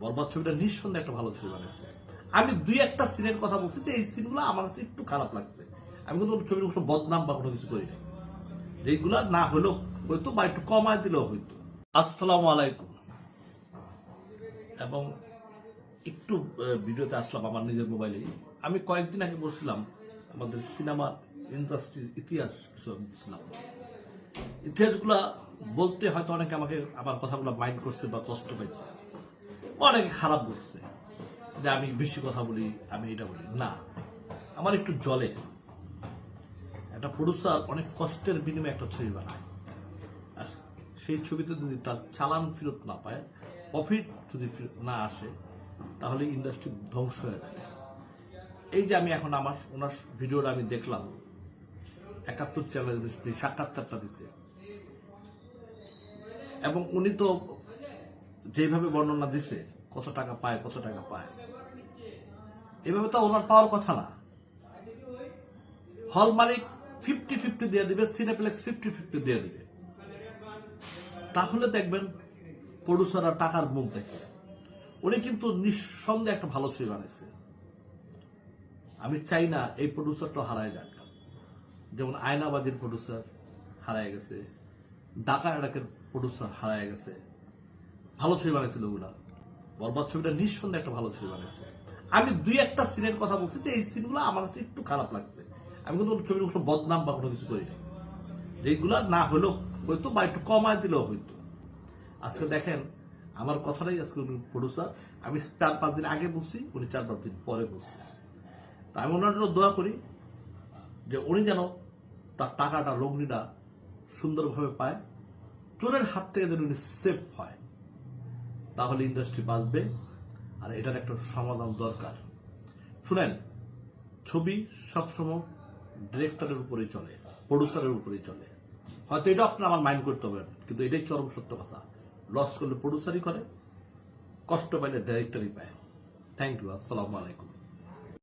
বরবাদ ছবিটা নিঃসন্দেহে একটা ভালো ছবি বানিয়েছে। আমি দুই একটা সিনের কথা বলছি যে এই সিনগুলো আমার কাছে একটু খারাপ লাগছে। আমি কিন্তু ছবির কোনো বদনাম বা কোনো কিছু করি নাই, এইগুলা না হলেও হয়তো বা একটু কমায় দিলেও হইতো। আসসালামু আলাইকুম। এবং একটু ভিডিওতে আসলাম আমার নিজের মোবাইলে। আমি কয়েকদিন আগে বলছিলাম আমাদের সিনেমার ইন্ডাস্ট্রির ইতিহাস কিছু বলছিলাম। ইতিহাসগুলা বলতে হয়তো অনেকে আমাকে আমার কথাগুলো মাইন্ড করছে বা কষ্ট পাইছে, অনেকে খারাপ বলছে যে আমি বেশি কথা বলি, আমি এটা বলি না। আমার একটু জলে একটা প্রডিউসার অনেক কষ্টের বিনিময়ে একটা ছবি বানায়, আর সেই ছবিতে যদি তার চালান ফেরত না পায়, প্রফিট যদি না আসে, তাহলে ইন্ডাস্ট্রি ধ্বংস হয়ে যাবে। এই যে আমি এখন ওনার ভিডিওটা আমি দেখলাম, ৭১ চ্যানেল সাক্ষাৎকারটা দিচ্ছে, এবং উনি তো যেভাবে বর্ণনা দিছে কত টাকা পায়, এভাবে তো ওনার পাওয়ার কথা না। হল মালিক 50-50 দিয়ে দিবে, সিনেপ্লেক্স 50-50 দিয়ে দিবে, তাহলে দেখবেন প্রডিউসাররা টাকার মুখ দেখে। উনি কিন্তু নিঃসন্দেহে একটা ভালো ছবি বানাইছে। আমি চাই না এই প্রডিউসারটা হারায় যাক, যেমন আয়নাবাজির প্রডিউসার হারায় গেছে, ডাকা এডাকের প্রডিউসার হারায় গেছে। ভালো ছবি বানাইছিল ওগুলা। বরবাদ ছবিটা নিঃসন্দেহে একটা ভালো ছবি বানাইছে। আমি দুই একটা সিনের কথা বলছি যে এই সিনগুলো আমার কাছে একটু খারাপ লাগছে। আমি কিন্তু ছবির কোনো বদনাম বা কোনো কিছু করি নাই, যেগুলা না হলেও হয়তো বা একটু কমায় দিলেও হইতো। আজকে দেখেন আমার কথাটাই আজকে উনি প্রডিউসার, আমি ৪-৫ দিন আগে বলছি, উনি ৪-৫ দিন পরে বলছি। তা আমি ওনার জন্য দোয়া করি যে উনি যেন তার টাকাটা, লগ্নিটা সুন্দরভাবে পায়, চোরের হাত থেকে যেন উনি সেফ হয়, তাহলে ইন্ডাস্ট্রি বাঁচবে। আর এটার একটা সমাধান দরকার। শুনেন, ছবি সবসময় ডিরেক্টরের উপরেই চলে, প্রডিউসারের উপরেই চলে। হয়তো এটা আপনার আমার মাইন্ড করতে হবে, কিন্তু এটাই চরম সত্য কথা। লস করলে প্রডিউসারই করে, কষ্ট পাইলে ডিরেক্টরই পায়। Thank you. আসসালামু আলাইকুম।